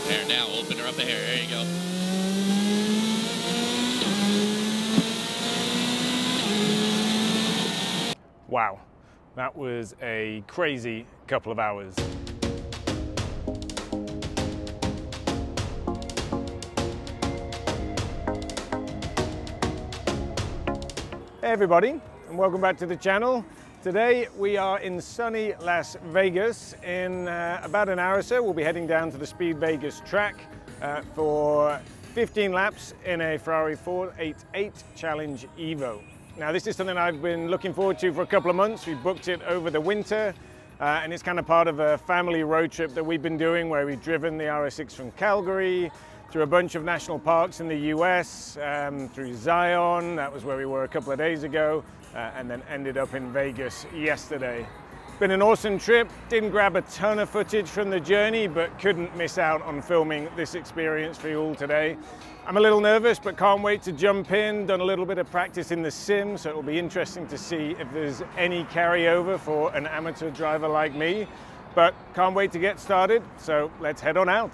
There, now open her up a hair. There you go. Wow, that was a crazy couple of hours. Hey everybody, and welcome back to the channel. Today we are in sunny Las Vegas. In about an hour or so, we'll be heading down to the Speed Vegas track for 15 laps in a Ferrari 488 Challenge EVO. Now this is something I've been looking forward to for a couple of months. We booked it over the winter and it's kind of part of a family road trip that we've been doing where we've driven the RS6 from Calgary through a bunch of national parks in the US, through Zion, that was where we were a couple of days ago, and then ended up in Vegas yesterday. Been an awesome trip, didn't grab a ton of footage from the journey, but couldn't miss out on filming this experience for you all today. I'm a little nervous, but can't wait to jump in. Done a little bit of practice in the sim, so it'll be interesting to see if there's any carryover for an amateur driver like me. But can't wait to get started, so let's head on out.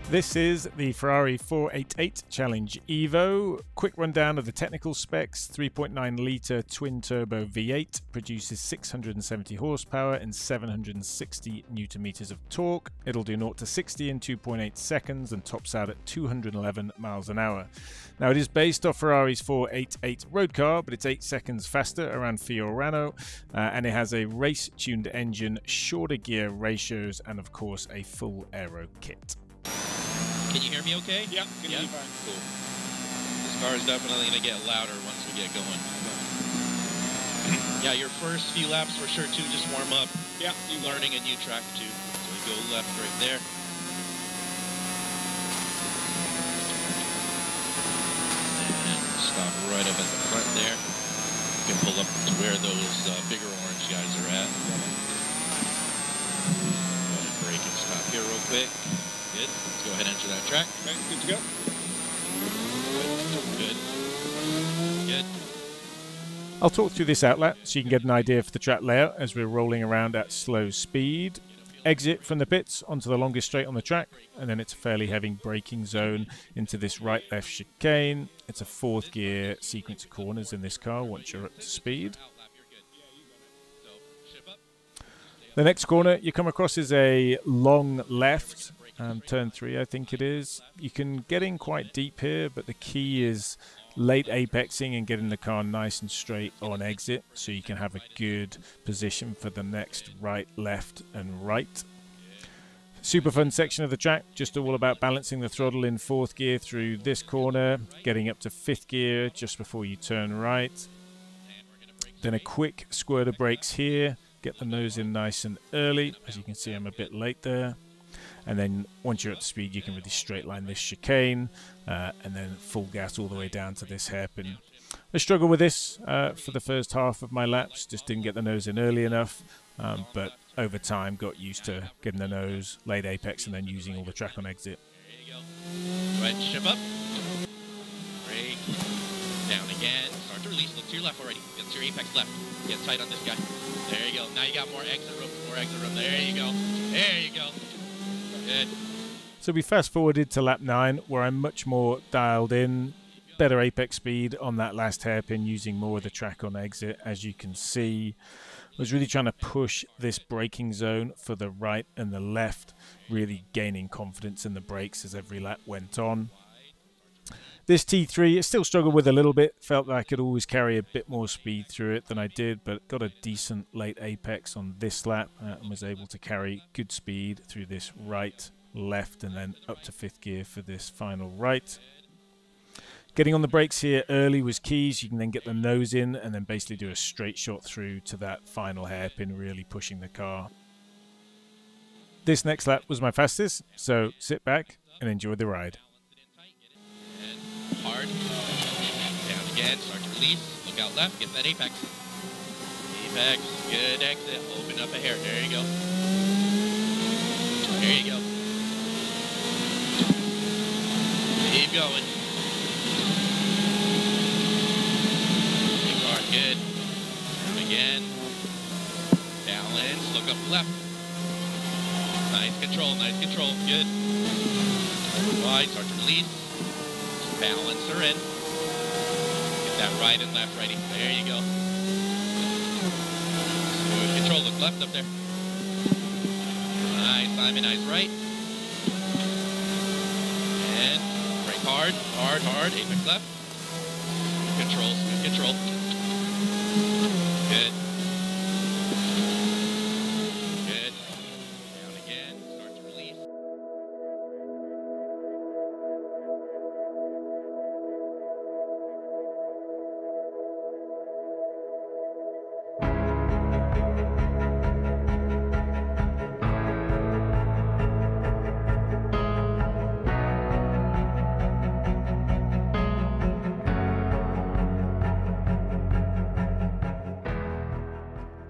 This is the Ferrari 488 Challenge EVO. Quick rundown of the technical specs. 3.9 litre twin-turbo V8 produces 670 horsepower and 760 Nm of torque. It'll do 0 to 60 in 2.8 seconds and tops out at 211 miles an hour. Now it is based off Ferrari's 488 road car, but it's 8 seconds faster around Fiorano, and it has a race-tuned engine, shorter gear ratios, and of course a full aero kit. Can you hear me okay? Yeah, can hear you fine. Cool. This car is definitely going to get louder once we get going. Yeah, your first few laps for sure too, just warm up. Yeah. You're learning a new track too. So you go left right there. And stop right up at the front there. You can pull up to where those bigger orange guys are at. Go ahead and brake and stop here real quick. Good. Let's go ahead and enter that track. Okay, good to go. Good. Good. I'll talk through this outlet so you can get an idea for the track layout as we're rolling around at slow speed. Exit from the pits onto the longest straight on the track, and then it's a fairly heavy braking zone into this right-left chicane. It's a 4th gear sequence of corners in this car once you're up to speed. The next corner you come across is a long left, turn 3 I think it is. You can get in quite deep here, but the key is late apexing and getting the car nice and straight on exit so you can have a good position for the next right, left and right. Super fun section of the track, just all about balancing the throttle in 4th gear through this corner, getting up to 5th gear just before you turn right. Then a quick squirt of brakes here. Get the nose in nice and early. As you can see, I'm a bit late there. And then once you're at speed, you can really straight line this chicane and then full gas all the way down to this hairpin. I struggled with this for the first half of my laps. Just didn't get the nose in early enough. But over time, got used to getting the nose, late apex, and then using all the track on exit. There you go. Go ahead and shift up. Brake. Down again. Start to release. Look to your left already. Get to your apex left. Get tight on this guy. There you go. Now you got more exit room. More exit room. There you go. There you go. Good. So we fast forwarded to lap 9, where I'm much more dialed in. Better apex speed on that last hairpin, using more of the track on exit. As you can see, I was really trying to push this braking zone for the right and the left, really gaining confidence in the brakes as every lap went on. This T3, I still struggled with a little bit. Felt like I could always carry a bit more speed through it than I did, but got a decent late apex on this lap and was able to carry good speed through this right, left, and then up to 5th gear for this final right. Getting on the brakes here early was key, so you can then get the nose in and then basically do a straight shot through to that final hairpin, really pushing the car. This next lap was my fastest, so sit back and enjoy the ride. Hard. Down again, start to release. Look out left, get that apex. Apex, good exit. Open up a hair. There you go. There you go. Keep going. Keep hard, good. Again. Balance, look up left. Nice control, good. Wide, start to release. Balance her in. Get that right and left righty. There you go. Smooth control. Look left up there. Nice. Simon, eyes right. And brake hard. Hard. Apex left. Smooth control. Good. Good. Down again. Start to release.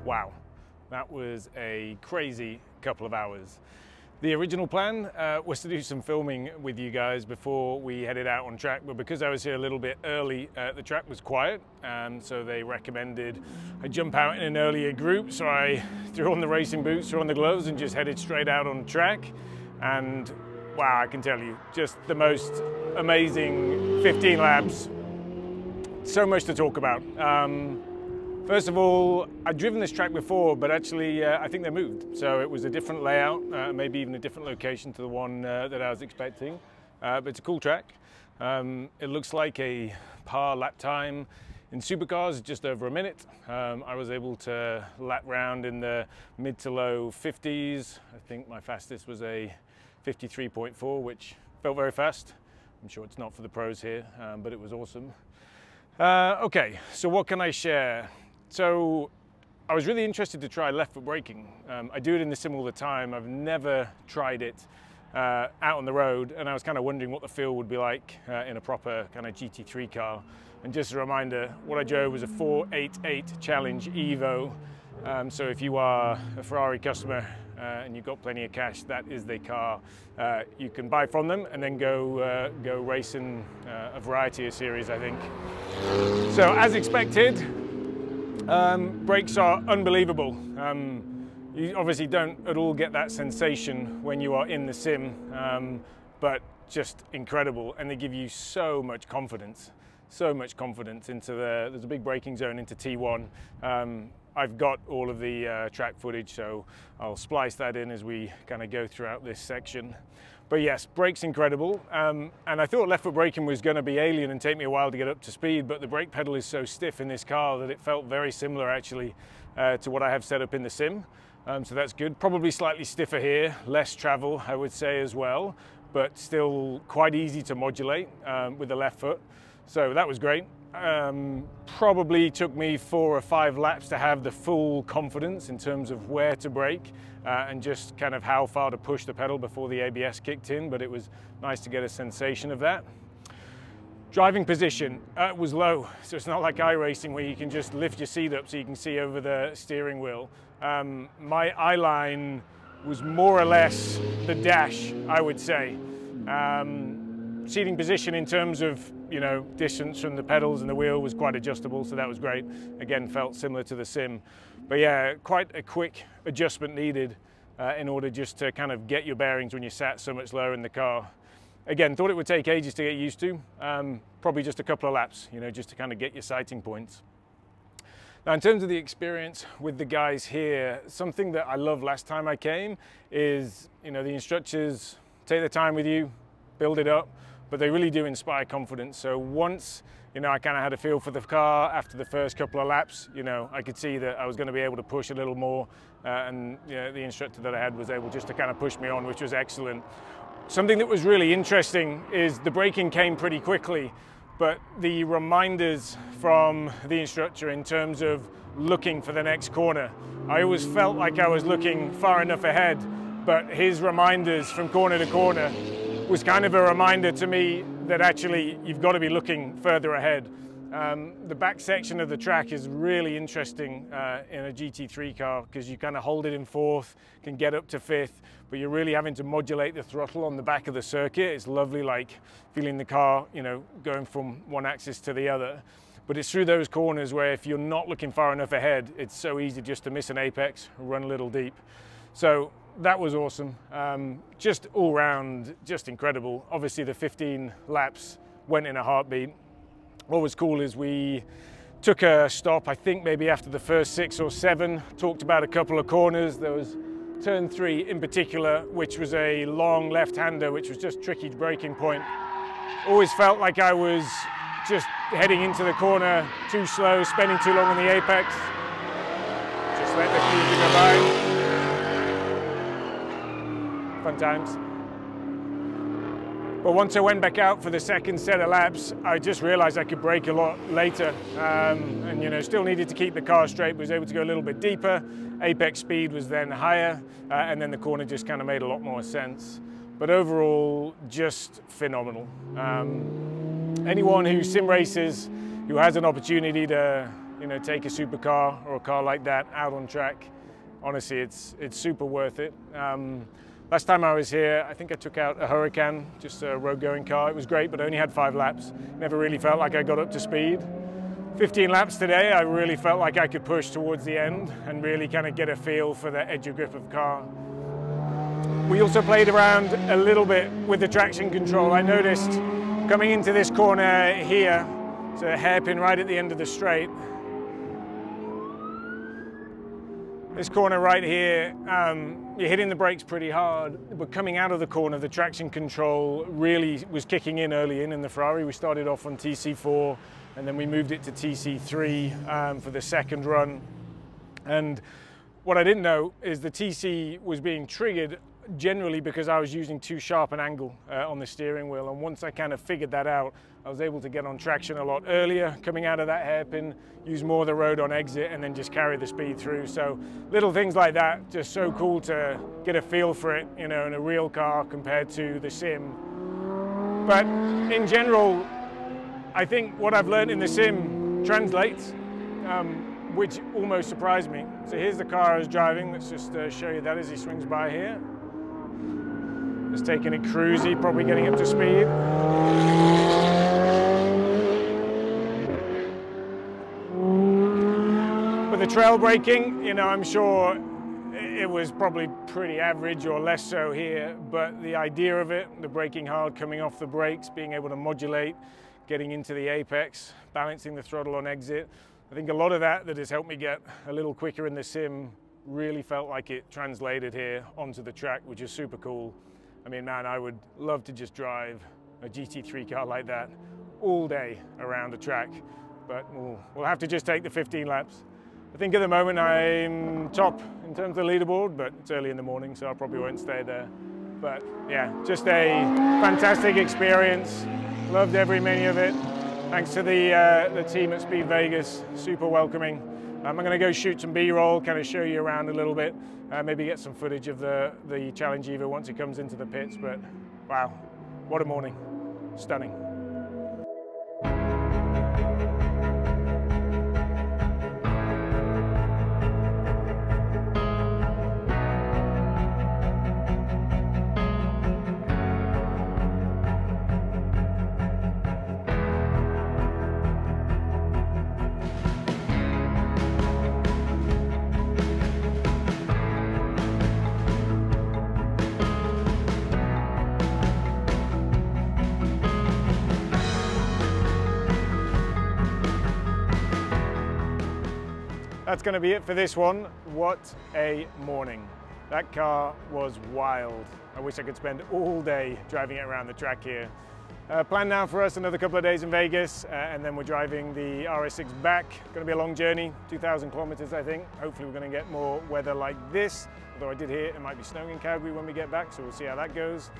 Wow, that was a crazy couple of hours. The original plan was to do some filming with you guys before we headed out on track, but because I was here a little bit early, the track was quiet, so they recommended I jump out in an earlier group, so I threw on the racing boots, threw on the gloves, and just headed straight out on track. And wow, I can tell you, just the most amazing 15 laps. So much to talk about. First of all, I'd driven this track before, but actually I think they moved. So it was a different layout, maybe even a different location to the one that I was expecting. But it's a cool track. It looks like a par lap time in supercars, just over a minute. I was able to lap round in the mid to low 50s. I think my fastest was a 53.4, which felt very fast. I'm sure it's not for the pros here, but it was awesome. Okay, so what can I share? So I was really interested to try left foot braking. I do it in the sim all the time. I've never tried it out on the road, and I was kind of wondering what the feel would be like in a proper kind of GT3 car. And just a reminder, what I drove was a 488 Challenge EVO. So if you are a Ferrari customer and you've got plenty of cash, that is the car you can buy from them and then go race in a variety of series, I think. So as expected, brakes are unbelievable. You obviously don't at all get that sensation when you are in the sim, but just incredible, and they give you so much confidence into there's a big braking zone into T1. I've got all of the track footage, so I'll splice that in as we kind of go throughout this section. But yes, brakes incredible, and I thought left foot braking was going to be alien and take me a while to get up to speed, but the brake pedal is so stiff in this car that it felt very similar actually to what I have set up in the sim. So that's good. Probably slightly stiffer here, less travel I would say as well, but still quite easy to modulate with the left foot. So that was great. Probably took me 4 or 5 laps to have the full confidence in terms of where to brake and just kind of how far to push the pedal before the ABS kicked in, but it was nice to get a sensation of that. Driving position was low, so it's not like iRacing where you can just lift your seat up so you can see over the steering wheel. My eye line was more or less the dash, I would say. Seating position in terms of, you know, distance from the pedals and the wheel was quite adjustable, so that was great. Again, felt similar to the sim. But yeah, quite a quick adjustment needed in order just to kind of get your bearings when you sat so much lower in the car. Again, thought it would take ages to get used to. Probably just a couple of laps, you know, just to kind of get your sighting points. Now, in terms of the experience with the guys here, something that I loved last time I came is, you know, the instructors take their time with you, build it up. but they really do inspire confidence. So once, you know, I kind of had a feel for the car after the first couple of laps, you know, I could see that I was going to be able to push a little more, and you know, the instructor that I had was able just to kind of push me on, which was excellent. Something that was really interesting is the braking came pretty quickly, but the reminders from the instructor in terms of looking for the next corner, I always felt like I was looking far enough ahead, but his reminders from corner to corner was kind of a reminder to me that actually you've got to be looking further ahead. The back section of the track is really interesting in a GT3 car because you kind of hold it in fourth, can get up to fifth, but you're really having to modulate the throttle on the back of the circuit. It's lovely, like feeling the car, you know, going from one axis to the other. But it's through those corners where if you're not looking far enough ahead, it's so easy just to miss an apex, run a little deep. So that was awesome. Just all round, just incredible. Obviously the 15 laps went in a heartbeat. What was cool is we took a stop, I think maybe after the first 6 or 7, talked about a couple of corners. There was turn 3 in particular, which was a long left-hander, which was just tricky braking point. Always felt like I was just heading into the corner too slow, spending too long on the apex. Just let the cruiser go by. Fun times. But once I went back out for the second set of laps, I just realized I could brake a lot later, and you know, still needed to keep the car straight, was able to go a little bit deeper. Apex speed was then higher, and then the corner just kind of made a lot more sense. But overall, just phenomenal. Anyone who sim races, who has an opportunity to, you know, take a supercar or a car like that out on track, honestly, it's super worth it. Last time I was here, I think I took out a Hurricane, just a road-going car. It was great, but I only had 5 laps. Never really felt like I got up to speed. 15 laps today, I really felt like I could push towards the end and really kind of get a feel for the edge of grip of the car. We also played around a little bit with the traction control. I noticed coming into this corner here, it's a hairpin right at the end of the straight. This corner right here, you're hitting the brakes pretty hard, but coming out of the corner, the traction control really was kicking in early in the Ferrari. We started off on TC4, and then we moved it to TC3 for the second run. And what I didn't know is the TC was being triggered generally because I was using too sharp an angle on the steering wheel, and once I kind of figured that out, I was able to get on traction a lot earlier coming out of that hairpin, use more of the road on exit, and then just carry the speed through. So little things like that, just so cool to get a feel for it, you know, in a real car compared to the sim. But in general, I think what I've learned in the sim translates, which almost surprised me. So here's the car I was driving. Let's just show you that as he swings by here. Just taking it cruisy, probably getting up to speed. With the trail braking, you know, I'm sure it was probably pretty average or less so here, but the idea of it, the braking hard, coming off the brakes, being able to modulate, getting into the apex, balancing the throttle on exit, I think a lot of that has helped me get a little quicker in the sim really felt like it translated here onto the track, which is super cool. I mean, man, I would love to just drive a GT3 car like that all day around the track, but we'll have to just take the 15 laps. I think at the moment I'm top in terms of the leaderboard, but it's early in the morning, so I probably won't stay there. But yeah, just a fantastic experience. Loved every minute of it. Thanks to the team at Speed Vegas, super welcoming. I'm going to go shoot some B-roll, kind of show you around a little bit, maybe get some footage of the Challenge EVO once it comes into the pits, but wow, what a morning. Stunning. That's going to be it for this one. What a morning. That car was wild. I wish I could spend all day driving it around the track here. Plan now for us another couple of days in Vegas, and then we're driving the RS6 back. Going to be a long journey, 2,000 kilometers I think. Hopefully we're going to get more weather like this, although I did hear it might be snowing in Calgary when we get back, so we'll see how that goes.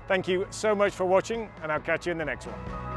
Thank you so much for watching, and I'll catch you in the next one.